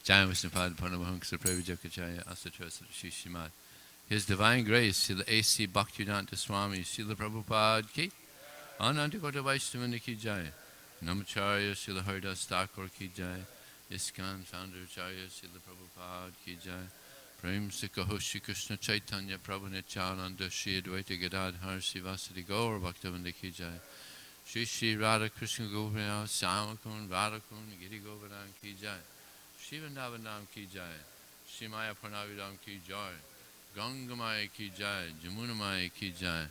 Jaya Vishnupad Paramahansa Previjakachaya Asatrasa Shishimat. His Divine Grace, Srila A.C. Bhaktivedanta Swami, Srila Prabhupada ki, Anantakota Vaishnavanda ki Jaya, Namacharya Srila Haridas Thakur ki Jaya, ISKCON Founder Acharya Srila Prabhupada ki Jaya, Prem Sikaho Shri Krishna Chaitanya Prabhu Nityananda Shri Advaita Gadadhar Srivasadi Gaur Bhaktivinoda ki Jaya, Shri Shri Radha Krishna Govardhan Samakun Radhakun Giri Govardhan ki Jaya, Shri Vrindavanam ki Jaya, Shri Maya Pranavidam ki Jaya, Gangamaya ki Jai, Jamunamaya ki Jai,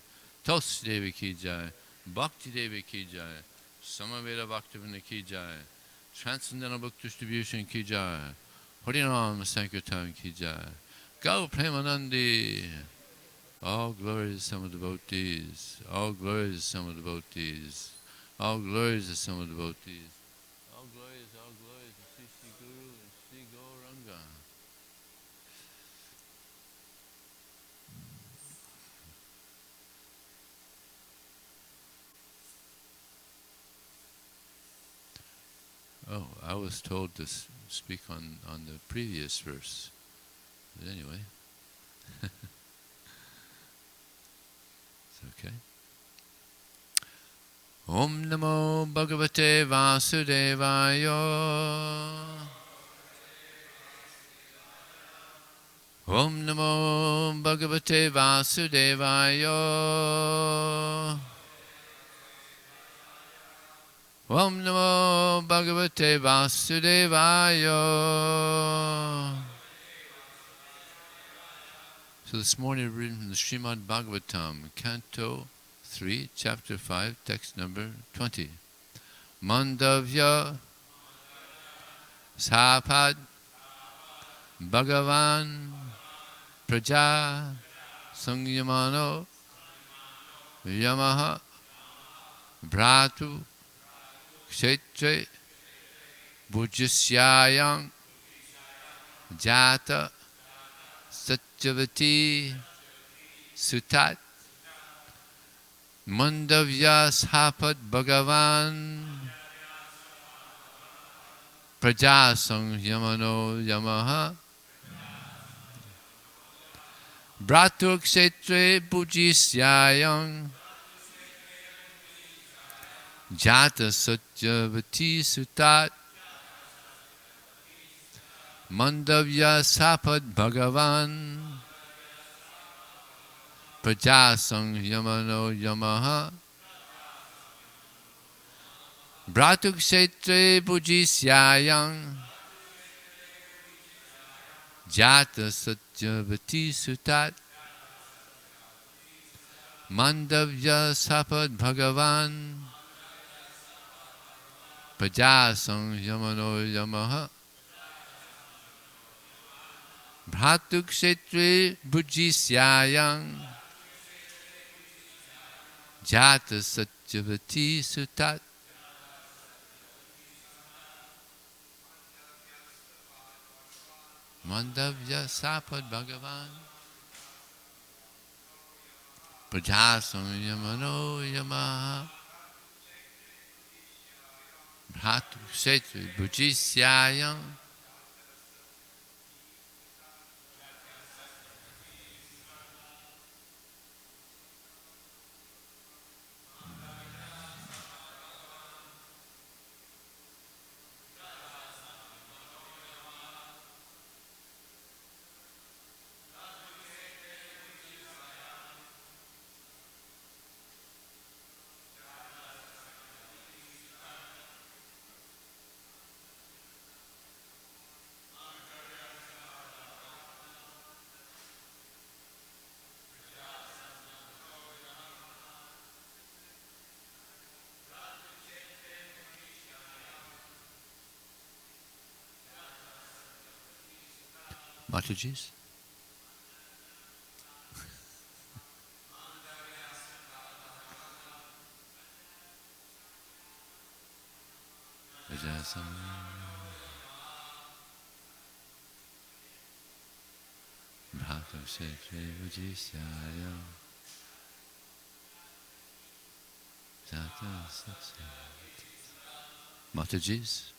Tulsi Devi ki Jai, Bhakti Devi ki Jai, Samaveda Bhaktivinoda ki Jai, Transcendental Book Distribution ki Jai, Harinam Sankirtan ki Jai, Gau Premanandi. All glory to some of the devotees, all glory to some of the devotees, all glory to some of the devotees, all glory to Sri Sri Guru and Sri Gauranga. Oh, I was told to speak on the previous verse. But anyway, it's okay. Om Namo Bhagavate Vasudevaya. Om Namo Bhagavate Vasudevaya. Om Namo Bhagavate Vasudevaya. So this morning we're reading the Srimad Bhagavatam, Canto 3, Chapter 5, text number 20. Mandavya Sapad Bhagavan Praja Sangyamano Yamaha Bhratu Kshetre Bhujasyayam Jata Satyavati Sutat Mandavya Sapad Bhagavan Praja Sangyamano Yamaha Bhratu Kshetre Bhujasyayam Jata Satyavati Sutat Mandavya Sapad Bhagavan Praja Sangyamano Yamaha Bhratu Kshetre Bhujasyayam Jata Satyavati Sutat Mandavya Sapad Bhagavan Praja Sangyamano Yamaha Bhratu Kshetre Bhujasyayam Jata Satyavati Sutat Mandavya Sapad Bhagavan Praja Sangyamano Yamaha Bhratu Kshetre Bhujasyayam Mataji's? Bhratu Kshetre Bhujasyayam Jata Satyavati. Mataji's?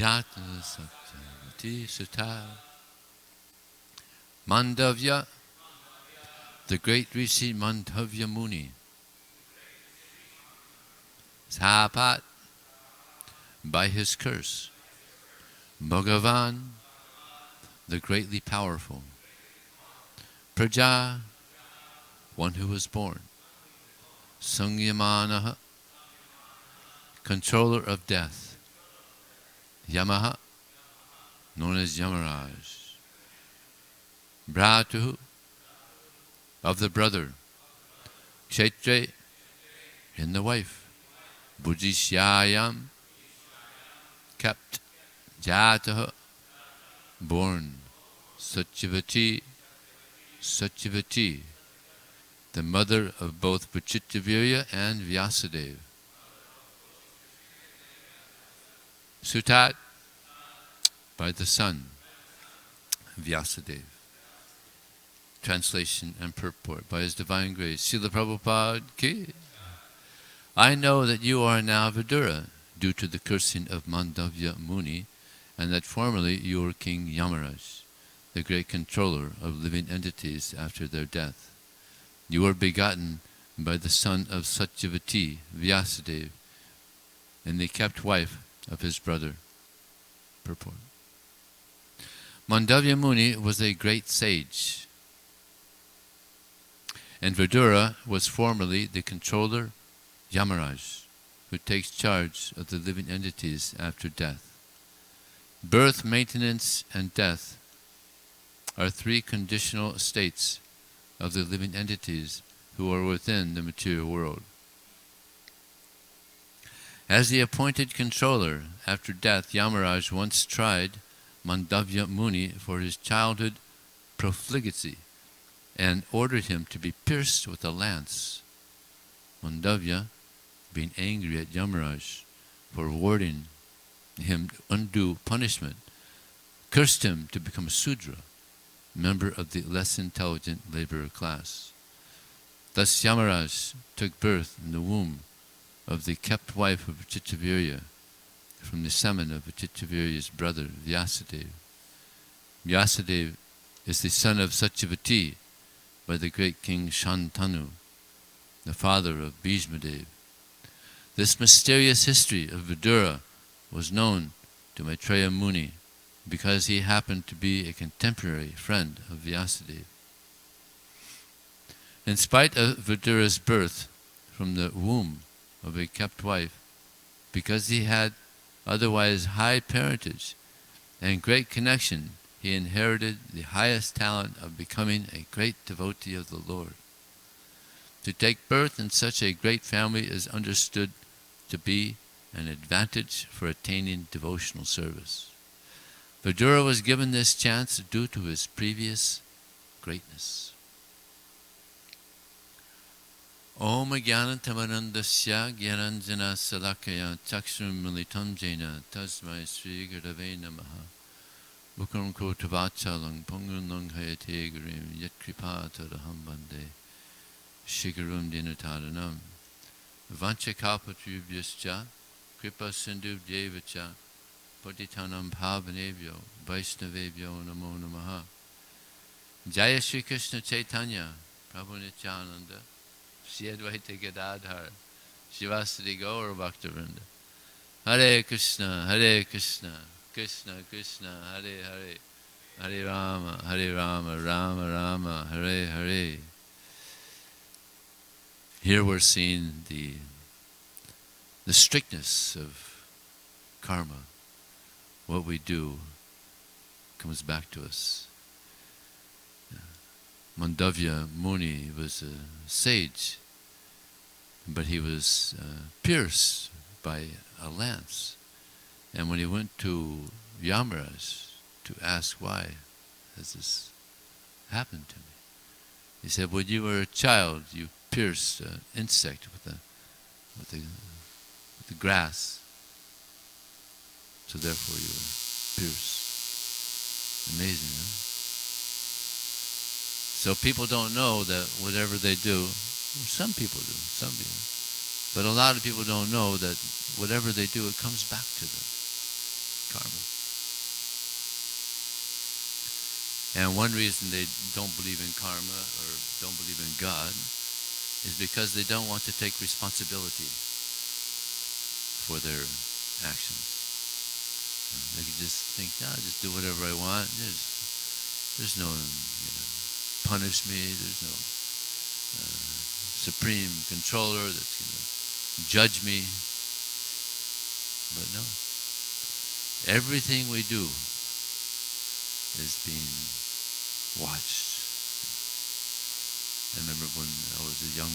Jata Satyavati Sutta. Mandavya, the great Rishi Mandavya Muni, Sapat, by his curse, Bhagavan, the greatly powerful, Praja, one who was born, Sangyamanaha, controller of death, Yamaha, known as Yamaraj, Bhratuhu, of the brother, Kshetre, in the wife, Bujishyayam, kept, Jataha, born, Satyavati, Satyavati, the mother of both Vachityavirya and Vyasadeva. Sutat, by the son, Vyasadeva. Translation and purport by His Divine Grace, Srila Prabhupada ki. I know that you are now Vidura, due to the cursing of Mandavya Muni, and that formerly you were King Yamaraj, the great controller of living entities after their death. You were begotten by the son of Satyavati, Vyasadeva, and the kept wife of his brother. Purport. Mandavya Muni was a great sage, and Vidura was formerly the controller Yamaraj, who takes charge of the living entities after death. Birth, maintenance, and death are three conditional states of the living entities who are within the material world. As the appointed controller after death, Yamaraj once tried Mandavya Muni for his childhood profligacy and ordered him to be pierced with a lance. Mandavya, being angry at Yamaraj for awarding him undue punishment, cursed him to become a Sudra, member of the less intelligent laborer class. Thus Yamaraj took birth in the womb of the kept wife of Vachityavirya, from the semen of Vachityavirya's brother Vyasadeva. Vyasadeva is the son of Satyavati by the great king Shantanu, the father of Bhishmadev. This mysterious history of Vidura was known to Maitreya Muni because he happened to be a contemporary friend of Vyasadeva. In spite of Vidura's birth from the womb of a kept wife, because he had otherwise high parentage and great connection, he inherited the highest talent of becoming a great devotee of the Lord. To take birth in such a great family is understood to be an advantage for attaining devotional service. Vidura was given this chance due to his previous greatness. Om Jnanatamarandasya Gyananjana Salakaya Chakshram Militam Jena Tasmai Sri Gurave Namaha Bukram Kotavachalang Pungunlang Hayate Gurim Yatkripa Taraham Bande Shigarum Dinataranam Vanchakapatubhyascha Kripa Sindhu Devacha Patitanam Bhavanevyo Vaishnavevyo Namo Namaha. Jaya Shri Krishna Chaitanya Prabhu Nityananda Shri Advaita Gadadhar Shivasadi Gaur Bhaktivinoda. Hare Krishna, Krishna Krishna, Hare Hare, Hare Rama, Rama Rama, Hare Hare. Here we're seeing the strictness of karma. What we do comes back to us. Mandavya Muni was a sage, but he was pierced by a lance. And when he went to Yamaraj to ask why has this happened to me, he said, when you were a child, you pierced an insect with the grass, so therefore you were pierced. Amazing, huh? So people don't know that whatever they do, some people do, but a lot of people don't know that whatever they do, it comes back to them. karma. And one reason they don't believe in karma or don't believe in God is because they don't want to take responsibility for their actions. They could just think, no, I'll just do whatever I want. There's no, punish me. There's no supreme controller that's going to judge me. But no. Everything we do is being watched. I remember when I was a young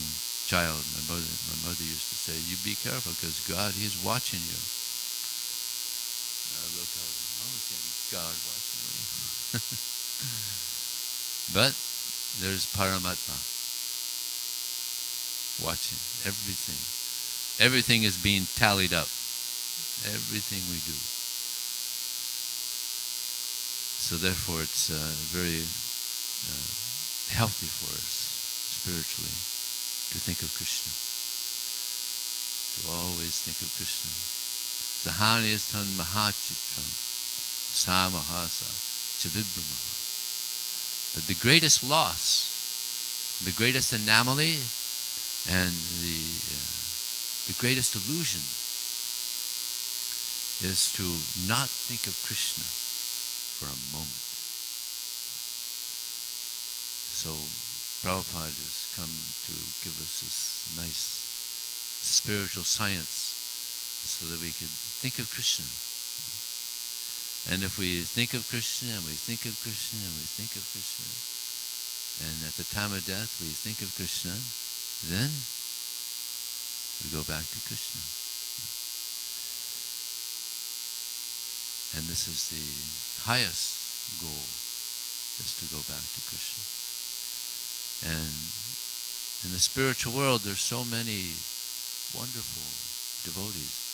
child, my mother used to say, you be careful because God, He's watching you. And I look out, oh, okay, God watching me. But there's Paramatma watching everything. Everything is being tallied up. Everything we do. So therefore it's very healthy for us spiritually to think of Krishna. To always think of Krishna. Sahaniyastan mahachitram samahasa chavibramaha. But the greatest loss, the greatest anomaly, and the greatest illusion is to not think of Krishna for a moment. So Prabhupada has come to give us this nice spiritual science so that we can think of Krishna. And if we think of Krishna, and we think of Krishna, and we think of Krishna, and at the time of death we think of Krishna, then we go back to Krishna. And this is the highest goal, is to go back to Krishna. And in the spiritual world there's so many wonderful devotees.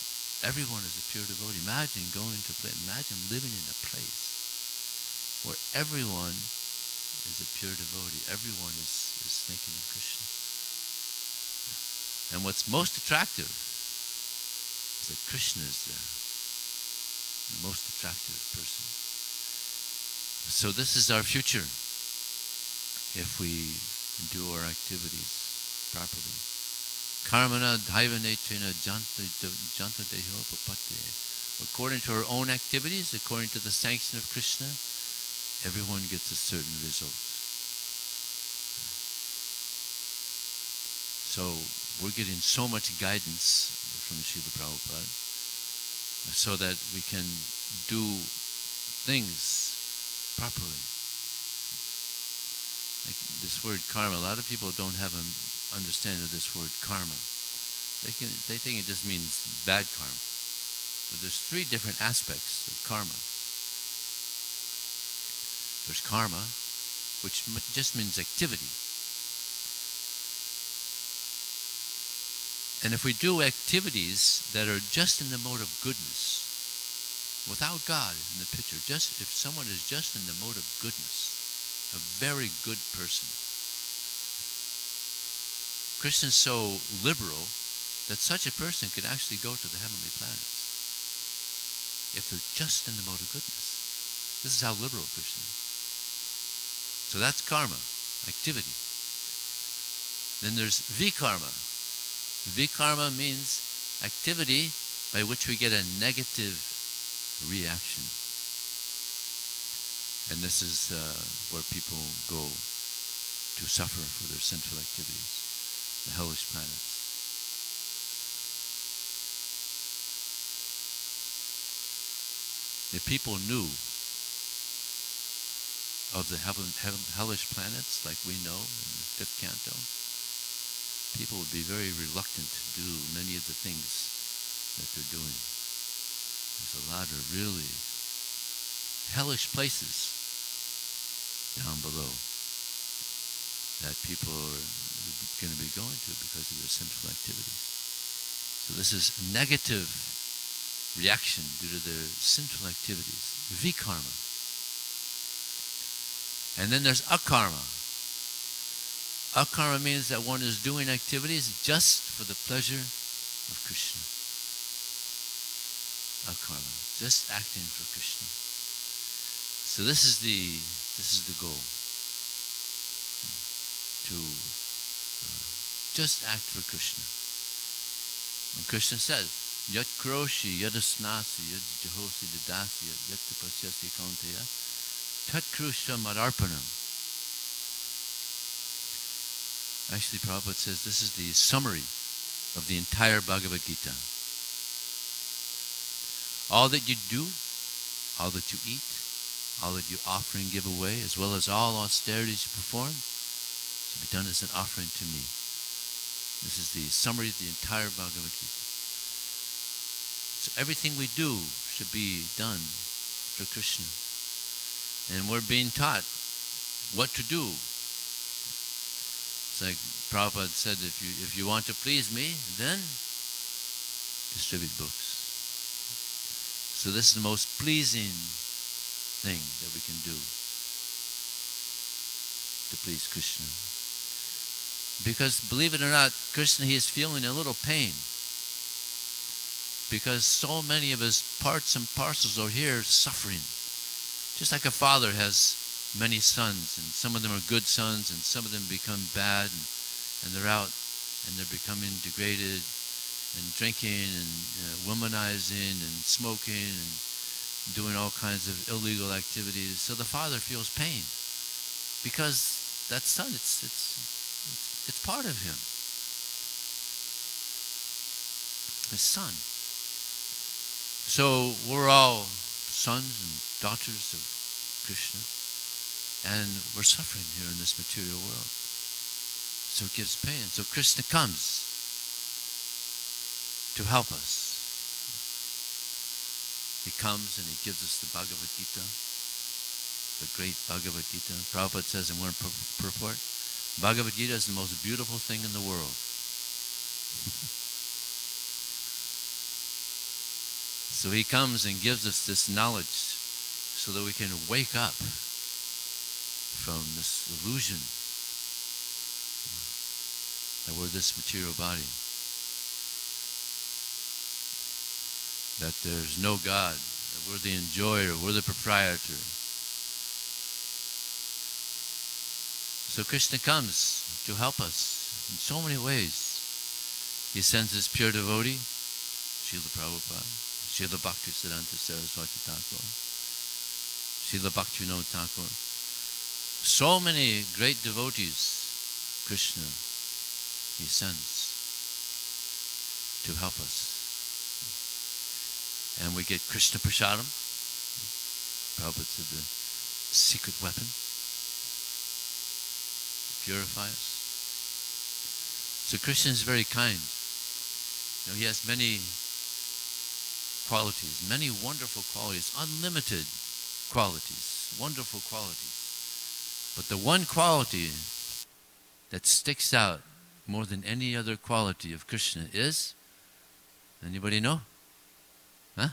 Everyone is a pure devotee. Imagine imagine living in a place where everyone is a pure devotee. Everyone is thinking of Krishna. And what's most attractive is that Krishna is there. The most attractive person. So this is our future if we do our activities properly. Karmana dhaivanechena janta deho papate. According to our own activities, according to the sanction of Krishna, everyone gets a certain result. So we're getting so much guidance from Srila Prabhupada so that we can do things properly. Like this word karma, a lot of people don't have an understanding of this word karma. They think it just means bad karma. But there's three different aspects of karma. There's karma, which just means activity. And if we do activities that are just in the mode of goodness, without God in the picture, if someone is just in the mode of goodness, a very good person, Krishna is so liberal that such a person could actually go to the heavenly planets if they're just in the mode of goodness. This is how liberal Krishna is. So that's karma, activity. Then there's vikarma. Vikarma means activity by which we get a negative reaction. And this is where people go to suffer for their sinful activities, the hellish planets. If people knew of the hellish planets like we know in the 5th canto, people would be very reluctant to do many of the things that they're doing. There's a lot of really hellish places down below that people are going to be going to because of their sinful activities. So this is negative reaction due to their sinful activities, vikarma. And then there's akarma. Akarma means that one is doing activities just for the pleasure of Krishna. Akarma, just acting for Krishna. So this is the goal, to just act for Krishna. And Krishna says, Yat kroshi, yat asnasi, yat jahosi dadasi, yat tapasyasi kaunteya, tat krusha madarpanam. Actually, Prabhupada says this is the summary of the entire Bhagavad-Gita. All that you do, all that you eat, all that you offer and give away, as well as all austerities you perform, should be done as an offering to me. This is the summary of the entire Bhagavad-Gita. So everything we do should be done for Krishna. And we're being taught what to do. It's like Prabhupada said, if you want to please me, then distribute books. So this is the most pleasing thing that we can do to please Krishna. Because believe it or not, Krishna, he is feeling a little pain. Because so many of his parts and parcels are here suffering. Just like a father has many sons, and some of them are good sons, and some of them become bad, and they're out, and they're becoming degraded, and drinking, and womanizing, and smoking, and doing all kinds of illegal activities. So the father feels pain, because that son, it's part of him, his son. So we're all sons and daughters of Krishna, and we're suffering here in this material world. So it gives pain. So Krishna comes to help us. He comes and he gives us the Bhagavad-Gita, the Great Bhagavad-Gita. Prabhupada says in one purport, Bhagavad-Gita is the most beautiful thing in the world. So he comes and gives us this knowledge so that we can wake up from this illusion that we're this material body, that there's no God, that we're the enjoyer, we're the proprietor. So Krishna comes to help us in so many ways. He sends his pure devotee, Srila Prabhupada, Srila Bhaktisiddhanta Saraswati Thakur, Srila Bhaktivinoda Thakur. So many great devotees, Krishna, he sends to help us. And we get Krishna Prasadam. Prabhupada said the secret weapon to purify us. So Krishna is very kind. You know, he has many qualities, many wonderful qualities, unlimited qualities, wonderful qualities. But the one quality that sticks out more than any other quality of Krishna is, anybody know? Huh?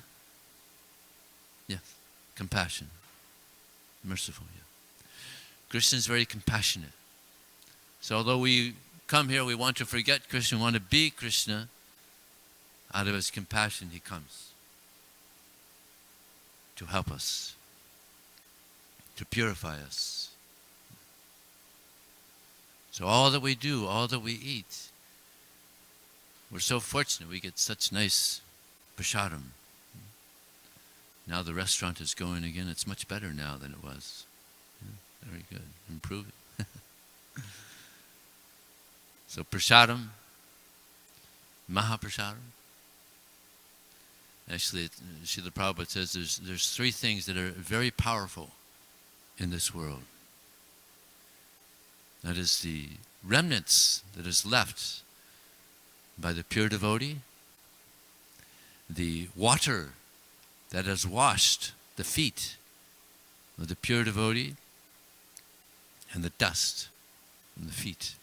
Yes, compassion. Merciful, yeah. Krishna is very compassionate. So although we come here, we want to forget Krishna, we want to be Krishna, out of his compassion he comes to help us, to purify us. So all that we do, all that we eat, we're so fortunate we get such nice prasadam. Now the restaurant is going again. It's much better now than it was. Yeah, very good. Improve it. So prasadam, Mahaprasadam. Actually, Srila Prabhupada says there's three things that are very powerful in this world. That is the remnants that is left by the pure devotee, the water that has washed the feet of the pure devotee, and the dust from the feet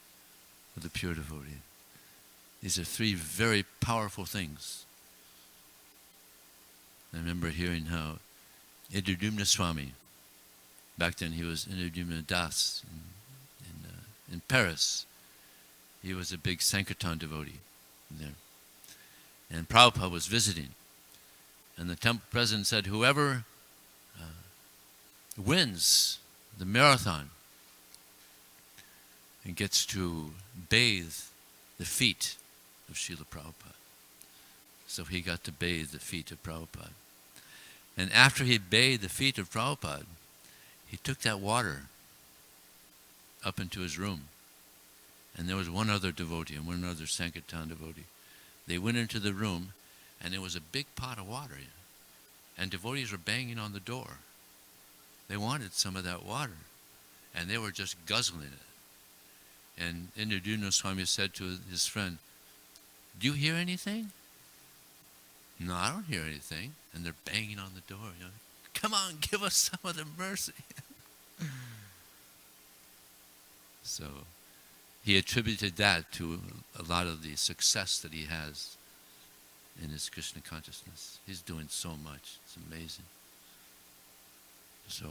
of the pure devotee. These are three very powerful things. I remember hearing how Idridumna Swami, back then he was Idridumna Das in Paris. He was a big Sankirtan devotee there. And Prabhupada was visiting. And the temple president said, whoever wins the marathon and gets to bathe the feet of Srila Prabhupada. So he got to bathe the feet of Prabhupada. And after he bathed the feet of Prabhupada, he took that water up into his room. And there was one other devotee and one other Sankirtan devotee. They went into the room, and there was a big pot of water. And devotees were banging on the door. They wanted some of that water. And they were just guzzling it. And Indraduna Swami said to his friend, do you hear anything? No, I don't hear anything. And they're banging on the door. You know, come on, give us some of the mercy. So he attributed that to a lot of the success that he has in his Krishna consciousness. He's doing so much. It's amazing. So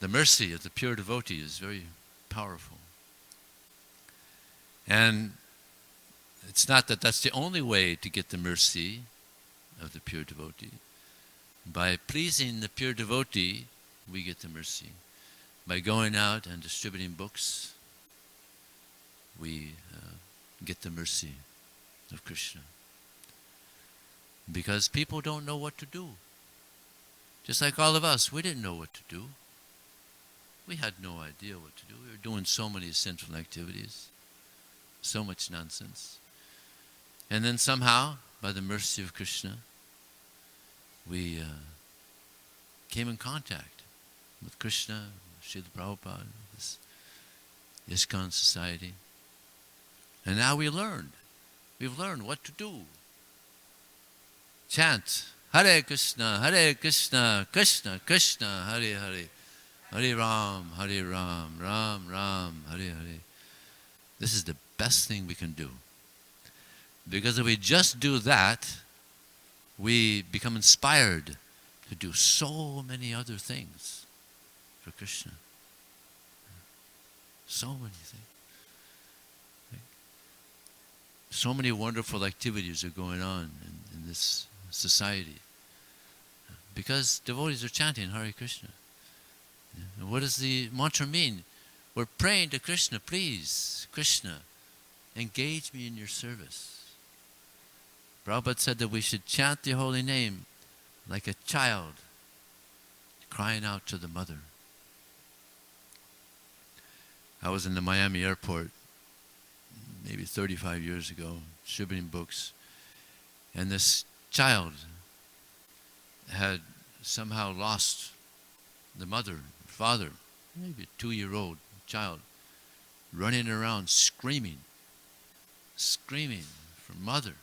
the mercy of the pure devotee is very powerful. And it's not that that's the only way to get the mercy of the pure devotee. By pleasing the pure devotee, we get the mercy. By going out and distributing books, we get the mercy of Krishna. Because people don't know what to do. Just like all of us, we didn't know what to do. We had no idea what to do. We were doing so many sinful activities, so much nonsense. And then somehow, by the mercy of Krishna, we came in contact with Krishna, Srila Prabhupada, this ISKCON society. And now we learned. We've learned what to do. Chant, Hare Krishna, Krishna Krishna, Hare Hare, Hare Ram, Ram Ram, Hare Hare. This is the best thing we can do. Because if we just do that, we become inspired to do so many other things for Krishna. So many things. So many wonderful activities are going on in this society. Because devotees are chanting Hare Krishna. And what does the mantra mean? We're praying to Krishna, please, Krishna, engage me in your service. Prabhupada said that we should chant the holy name like a child crying out to the mother. I was in the Miami airport maybe 35 years ago, distributing books, and this child had somehow lost the mother, father, maybe a 2-year-old child, running around screaming for mother.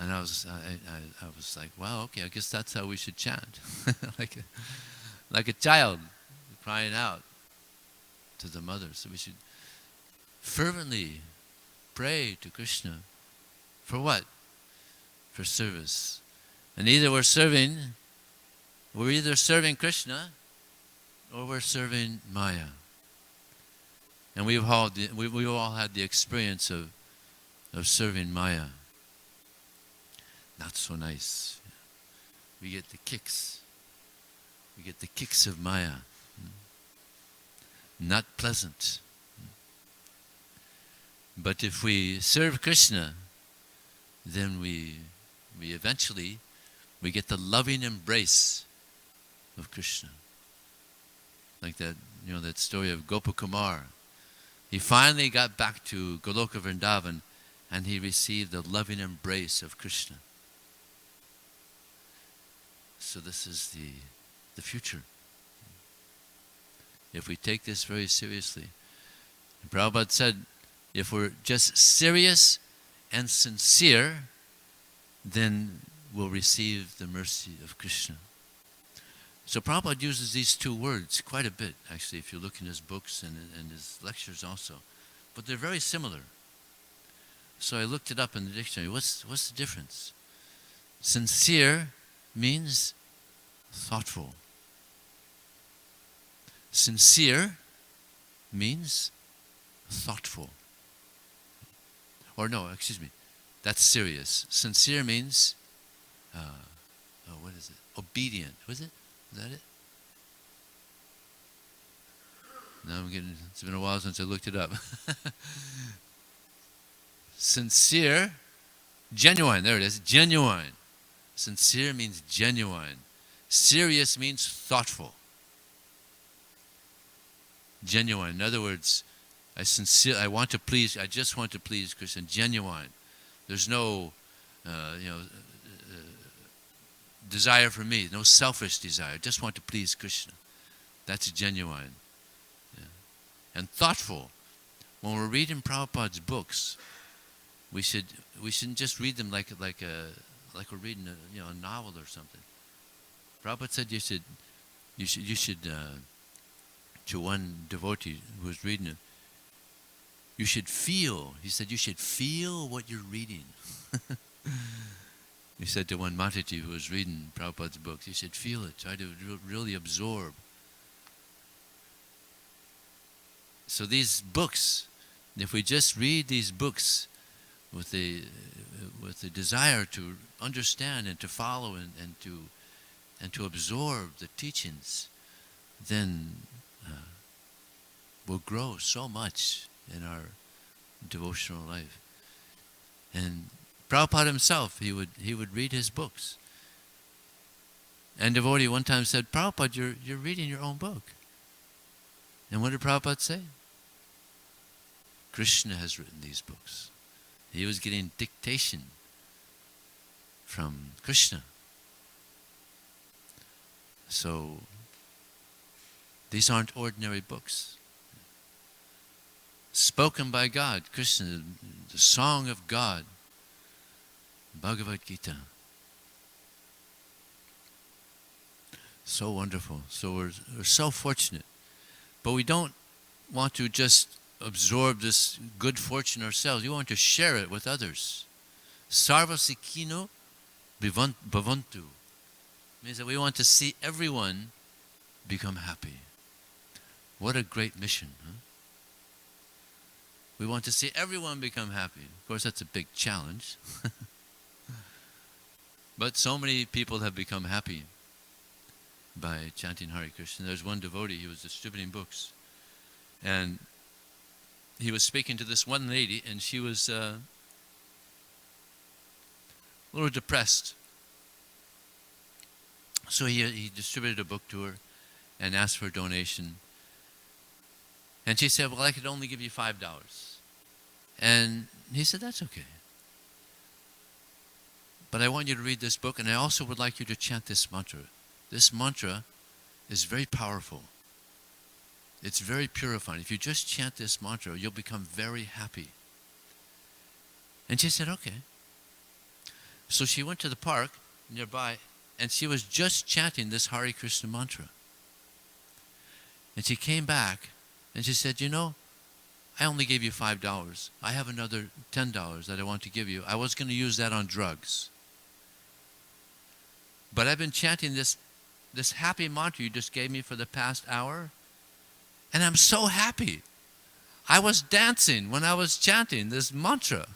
And I was like, wow, okay, I guess that's how we should chant, like a child crying out to the mother. So we should fervently pray to Krishna for what? For service. And either we're either serving Krishna or we're serving Maya. And we've all had the experience of serving Maya. Not so nice. We get the kicks. We get the kicks of Maya. Not pleasant. But if we serve Krishna, then we eventually get the loving embrace of Krishna. Like that, that story of Gopakumar. He finally got back to Goloka Vrindavan and he received the loving embrace of Krishna. So this is the future. If we take this very seriously. Prabhupada said, if we're just serious and sincere, then we'll receive the mercy of Krishna. So Prabhupada uses these two words quite a bit, actually, if you look in his books and his lectures also. But they're very similar. So I looked it up in the dictionary. What's the difference? Sincere means thoughtful. Sincere means thoughtful. Or no, excuse me, that's serious. Sincere means what is it? Obedient. Was it? Is that it? Now it's been a while since I looked it up. Sincere, genuine. There it is. Genuine. Sincere means genuine. Serious means thoughtful. Genuine. In other words, I want to please. I just want to please Krishna. Genuine. There's no, desire for me. No selfish desire. I just want to please Krishna. That's genuine. Yeah. And thoughtful. When we're reading Prabhupada's books, we shouldn't just read them like we're reading a novel or something. Prabhupada said you should to one devotee who was reading it, you should feel. He said you should feel what you're reading. He said to one Mataji who was reading Prabhupada's books, you should feel it. Try to really absorb. So these books, if we just read these books with the desire to understand and to follow and to absorb the teachings, then we'll grow so much in our devotional life. And Prabhupada himself, he would read his books. And devotee one time said, Prabhupada, you're reading your own book. And what did Prabhupada say? Krishna has written these books. He was getting dictation from Krishna. So, these aren't ordinary books. Spoken by God, Krishna, the song of God, Bhagavad-Gita. So wonderful. So we're so fortunate. But we don't want to just absorb this good fortune ourselves. We want to share it with others. Sarva Sikhino Bhavantu means that we want to see everyone become happy. What a great mission, huh? We want to see everyone become happy. Of course, that's a big challenge. But so many people have become happy by chanting Hare Krishna. There's one devotee, he was distributing books. And he was speaking to this one lady, and she was a little depressed. So he distributed a book to her and asked for a donation. And she said, well, I could only give you $5. And he said, that's okay. But I want you to read this book, and I also would like you to chant this mantra. This mantra is very powerful. It's very purifying. If you just chant this mantra, you'll become very happy. And she said, okay. So she went to the park nearby, and she was just chanting this Hare Krishna mantra. And she came back, and she said, I only gave you $5. I have another $10 that I want to give you. I was going to use that on drugs. But I've been chanting this happy mantra you just gave me for the past hour, and I'm so happy. I was dancing when I was chanting this mantra.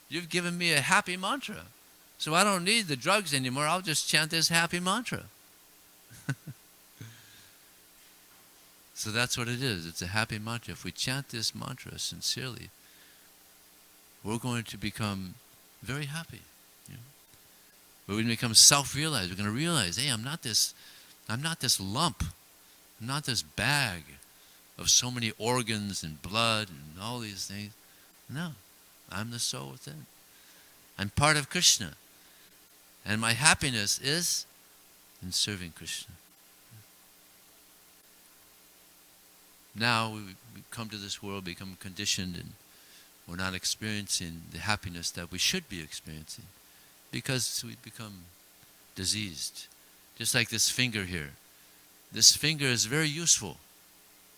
You've given me a happy mantra. So I don't need the drugs anymore. I'll just chant this happy mantra. So that's what it is. It's a happy mantra. If we chant this mantra sincerely, we're going to become very happy. We're going to become self-realized. We're going to realize, hey, I'm not this lump. I'm not this bag of so many organs and blood and all these things. No, I'm the soul within. I'm part of Krishna. And my happiness is in serving Krishna. Now we come to this world, become conditioned, and we're not experiencing the happiness that we should be experiencing because we become diseased. Just like this finger here. This finger is very useful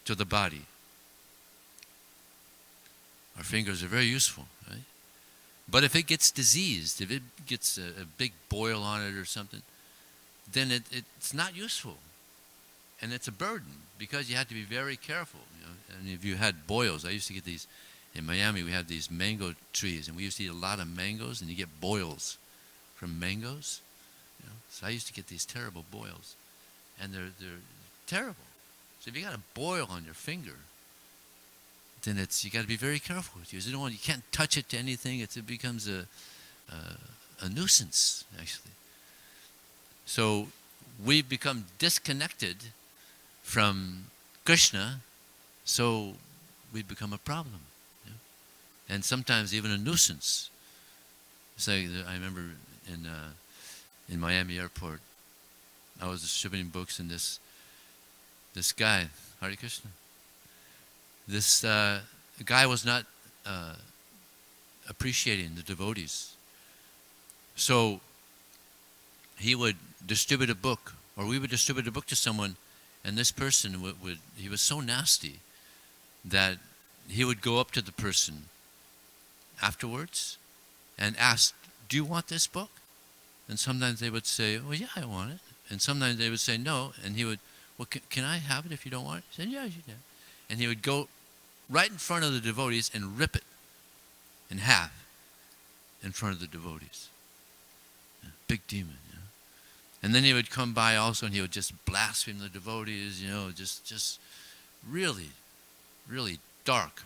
to the body. Our fingers are very useful, right? But if it gets diseased, if it gets a big boil on it or something, then it's not useful. And it's a burden because you have to be very careful. And if you had boils, I used to get these, in Miami we had these mango trees, and we used to eat a lot of mangoes, and you get boils from mangoes. So I used to get these terrible boils, and they're terrible. So if you got a boil on your finger, then you got to be very careful with it. You can't touch it to anything. It becomes a nuisance, actually. So we become disconnected from Krishna, so we become a problem, and sometimes even a nuisance. So I remember in Miami airport, I was distributing books, and this guy, Hare Krishna, this guy was not appreciating the devotees. So he would distribute a book, or we would distribute a book to someone, and this person he was so nasty that he would go up to the person afterwards and ask, "Do you want this book?" And sometimes they would say, "Well, yeah, I want it." And sometimes they would say no, and he would, "Well, can I have it if you don't want it?" He said, "Yeah, you can." And he would go right in front of the devotees and rip it in half in front of the devotees. Big demon, And then he would come by also, and he would just blaspheme the devotees, just really, really dark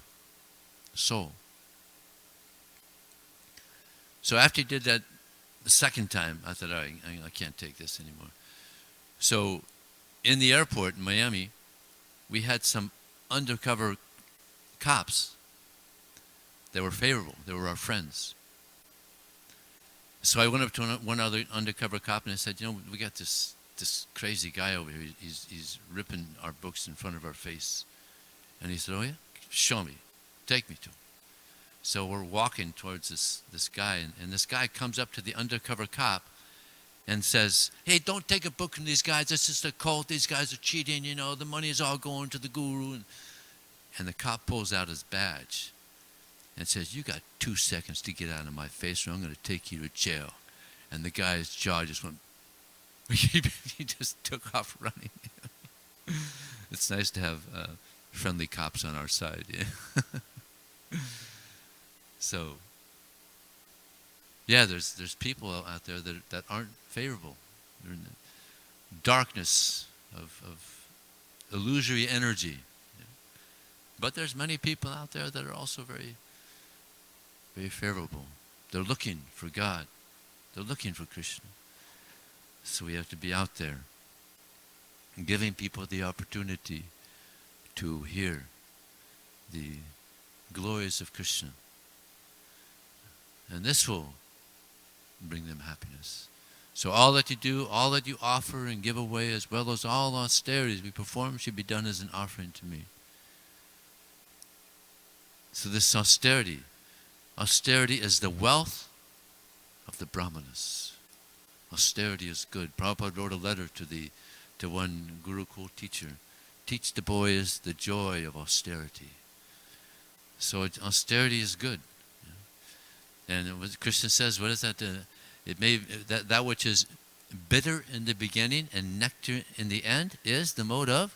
soul. So after he did that the second time, I thought, I can't take this anymore. So in the airport in Miami, we had some undercover cops that were favorable. They were our friends. So I went up to one other undercover cop and I said, we got this crazy guy over here. He's ripping our books in front of our face. And he said, "Oh yeah? Show me. Take me to him." So we're walking towards this guy, and this guy comes up to the undercover cop and says, "Hey, don't take a book from these guys. This is a cult. These guys are cheating. The money is all going to the guru." And the cop pulls out his badge and says, "You got 2 seconds to get out of my face, or I'm going to take you to jail." And the guy's jaw just went, he just took off running. It's nice to have friendly cops on our side. Yeah. So, yeah, there's people out there that aren't favorable. They're in the darkness of illusory energy. But there's many people out there that are also very, very favorable. They're looking for God. They're looking for Krishna. So we have to be out there, giving people the opportunity to hear the glories of Krishna. And this will bring them happiness. So all that you do, all that you offer and give away, as well as all austerities we perform, should be done as an offering to me. So this austerity is the wealth of the brahmanas. Austerity is good. Prabhupada wrote a letter to one Gurukul teacher. Teach the boys the joy of austerity. So austerity is good. And what Krishna says, what is that? That which is bitter in the beginning and nectar in the end is the mode of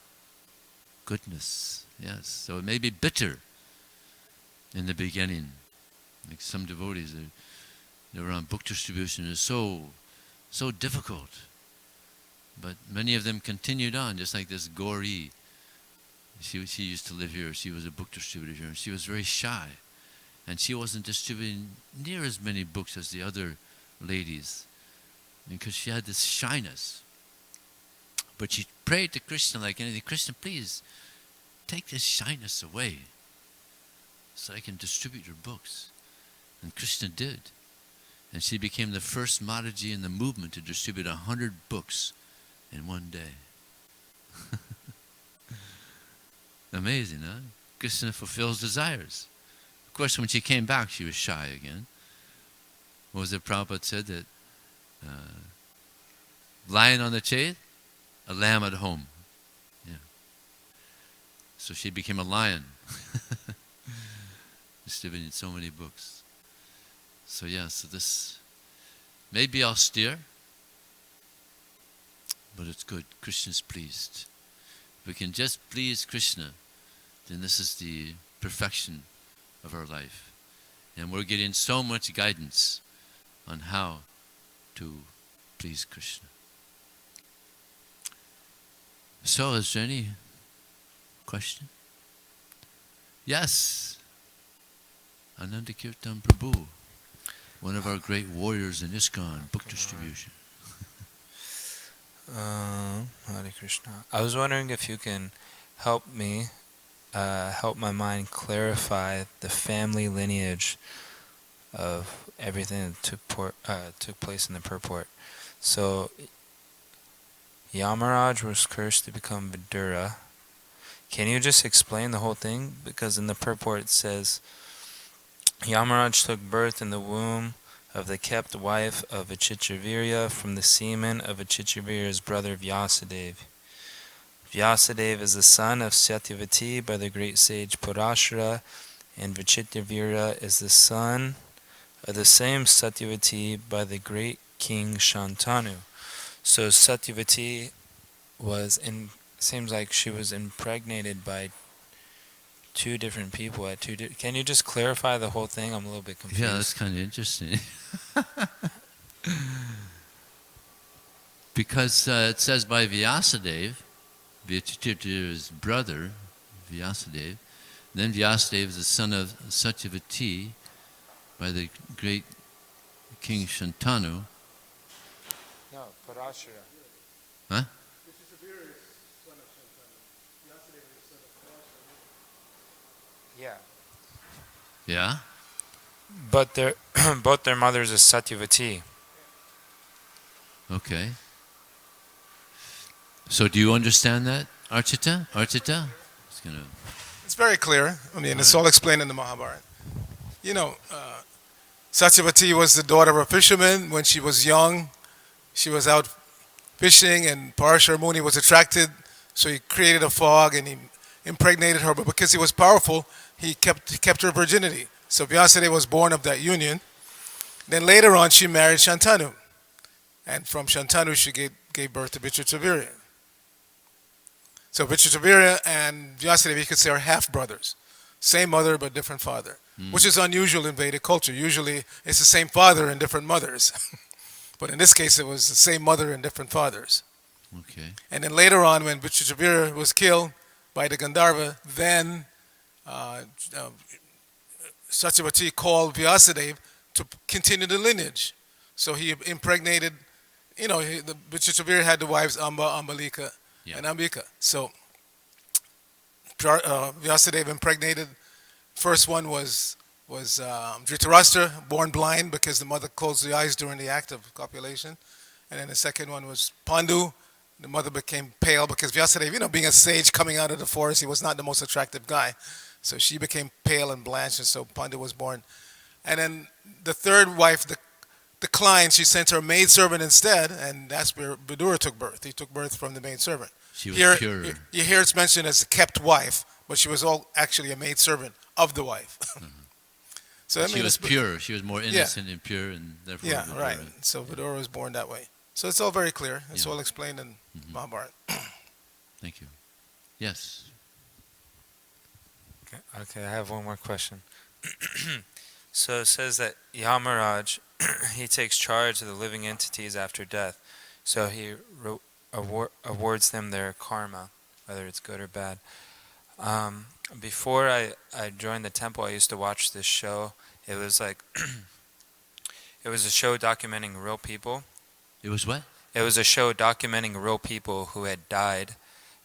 goodness. Yes. So it may be bitter in the beginning. Like some devotees, they were on book distribution. It was so difficult. But many of them continued on, just like this Gauri. She used to live here. She was a book distributor here, and she was very shy. And she wasn't distributing near as many books as the other ladies, because she had this shyness. But she prayed to Krishna like anything. "Krishna, please take this shyness away so I can distribute your books." And Krishna did. And she became the first Mataji in the movement to distribute 100 books in one day. Amazing, huh? Krishna fulfills desires. Of course, when she came back, she was shy again. What was it Prabhupada said? That lion on the chain, a lamb at home. Yeah. So she became a lion. Distributing so many books. So so this may be austere, but it's good. Krishna's pleased. If we can just please Krishna, then this is the perfection of our life. And we're getting so much guidance on how to please Krishna. So, is there any question? Yes, Ananda Kirtan Prabhu, one of our great warriors in ISKCON, book distribution. Hare Krishna. I was wondering if you can help me, help my mind clarify the family lineage of everything that took place in the purport. So, Yamaraj was cursed to become Vidura. Can you just explain the whole thing? Because in the purport it says, Yamaraj took birth in the womb of the kept wife of Vichitravirya from the semen of Vichitravirya's brother Vyasadeva. Vyasadeva is the son of Satyavati by the great sage Parashara, and Vichitravirya is the son of the same Satyavati by the great king Shantanu. So Satyavati seems like she was impregnated by two different people at can you just clarify the whole thing? I'm a little bit confused. Yeah, that's kind of interesting. Because it says by Vyasadeva, Vichitravirya's brother, Vyasadeva, then Vyasadeva is the son of Satyavati by the great king Shantanu. No, Parashara. Huh? Yeah. Yeah? But both their mothers is Satyavati. Okay. So do you understand that, Archita? It's very clear. I mean, it's all explained in the Mahabharata. You know, Satyavati was the daughter of a fisherman. When she was young, she was out fishing, and Parashara Muni was attracted, so he created a fog and he impregnated her. But because he was powerful, he kept her virginity. So Vyasadeva was born of that union. Then later on, she married Shantanu, and from Shantanu, she gave birth to Vichitravirya. So Vichitravirya and Vyasadeva, you could say, are half brothers, same mother but different father, which is unusual in Vedic culture. Usually, it's the same father and different mothers. But in this case, it was the same mother and different fathers. Okay. And then later on, when Vichitravirya was killed by the Gandharva, then Satyavati called Vyasadeva to continue the lineage. So he impregnated, the Vichitravirya had the wives Amba, Ambalika, and Ambika. So Vyasadeva impregnated. First one was Dhritarashtra, born blind because the mother closed the eyes during the act of copulation. And then the second one was Pandu. The mother became pale because Vyasadeva, being a sage coming out of the forest, he was not the most attractive guy. So she became pale and blanched, and so Pandu was born. And then the third wife declined. She sent her maidservant instead, and that's where Vidura took birth. He took birth from the maidservant. She was pure. You hear it's mentioned as a kept wife, but she was actually a maidservant of the wife. Mm-hmm. So she was pure. She was more innocent and pure, and therefore yeah, Vidura. right. So Vidura was born that way. So it's all very clear. It's all explained in Mahabharata. Thank you. Yes. Okay, I have one more question. So it says that Yamaraj, he takes charge of the living entities after death. So he awards them their karma, whether it's good or bad. Before I joined the temple, I used to watch this show. It was like, it was a show documenting real people. It was what? It was a show documenting real people who had died,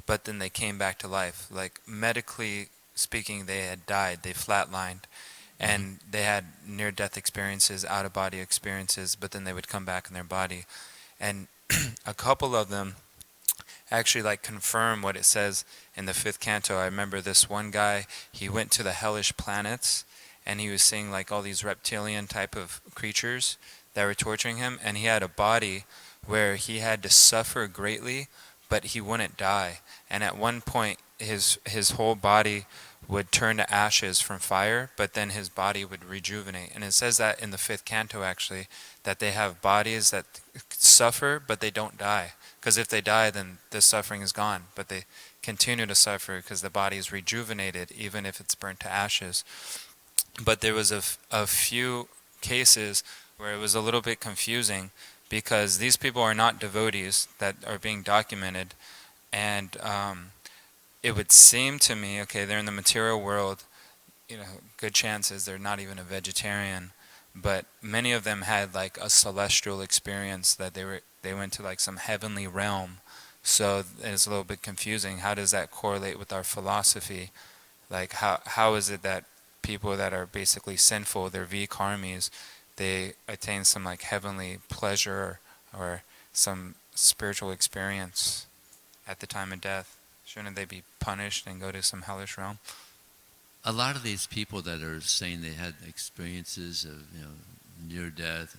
but then they came back to life. Like, medically speaking, they had died. They flatlined. And they had near-death experiences, out-of-body experiences, but then they would come back in their body. And a couple of them actually confirm what it says in the 5th canto. I remember this one guy, he went to the hellish planets, and he was seeing all these reptilian type of creatures that were torturing him, and he had a body where he had to suffer greatly, but he wouldn't die. And at one point, his whole body would turn to ashes from fire, but then his body would rejuvenate. And it says that in the 5th canto, actually, that they have bodies that suffer, but they don't die. Because if they die, then the suffering is gone. But they continue to suffer because the body is rejuvenated, even if it's burnt to ashes. But there was a few cases where it was a little bit confusing, because these people are not devotees that are being documented, and it would seem to me, okay, they're in the material world, good chances they're not even a vegetarian, but many of them had like a celestial experience, that they went to like some heavenly realm. So it's a little bit confusing. How does that correlate with our philosophy? Like how is it that people that are basically sinful, they're vikarmis, they attain some like heavenly pleasure or some spiritual experience at the time of death? Shouldn't they be punished and go to some hellish realm? A lot of these people that are saying they had experiences of near death,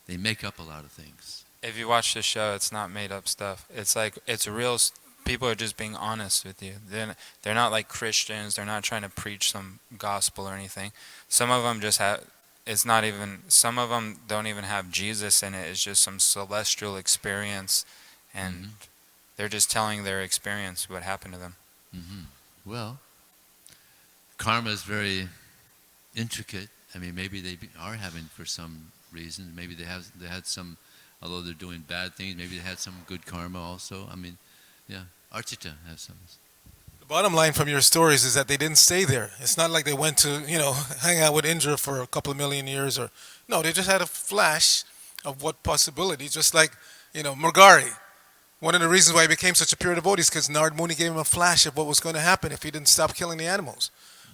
they make up a lot of things. If you watch the show, it's not made up stuff. It's like, it's real. People are just being honest with you. They're not like Christians. They're not trying to preach some gospel or anything. Some of them just have, it's not even, some of them don't even have Jesus in it. It's just some celestial experience, and they're just telling their experience, what happened to them. Well, karma is very intricate. I mean, maybe they are having, for some reason, maybe they had some, although they're doing bad things, maybe they had some good karma also. I mean, yeah, Archita has some. The bottom line from your stories is that they didn't stay there. It's not like they went to, hang out with Indra for a couple of million years, or no, they just had a flash of what possibility. Just like, Murgari. One of the reasons why he became such a pure devotee is because Narad Muni gave him a flash of what was going to happen if he didn't stop killing the animals.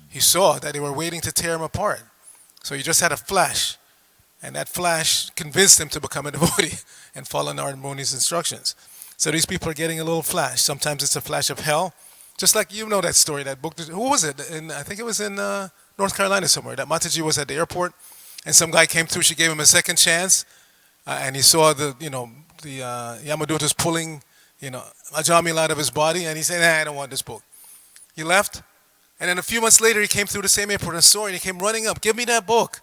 He saw that they were waiting to tear him apart. So he just had a flash. And that flash convinced him to become a devotee and follow Narad Muni's instructions. So these people are getting a little flash. Sometimes it's a flash of hell. Just like that story, that book. Who was it? I think it was in North Carolina somewhere. That Mataji was at the airport, and some guy came through. She gave him a second chance, and he saw the Yamadutas pulling, Ajamil out of his body, and he said, "Nah, I don't want this book." He left, and then a few months later, he came through the same airport and saw her, and he came running up, "Give me that book."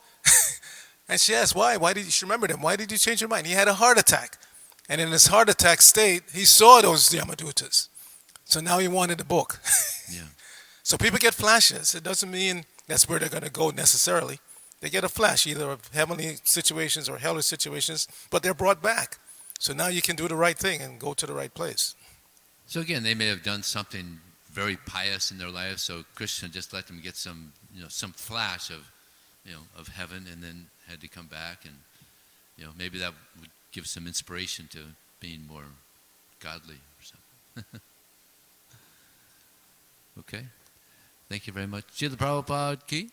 And she asked, "Why? Why did you?" She remembered him. "Why did you change your mind?" He had a heart attack. And in his heart attack state, he saw those Yamadutas. So now he wanted the book. Yeah. So people get flashes. It doesn't mean that's where they're going to go necessarily. They get a flash, either of heavenly situations or hellish situations, but they're brought back. So now you can do the right thing and go to the right place. So again, they may have done something very pious in their life, so Krishna just let them get some, some flash of, of heaven, and then had to come back, and, maybe that would give some inspiration to being more godly or something. Okay. Thank you very much. Srila Prabhupada ki.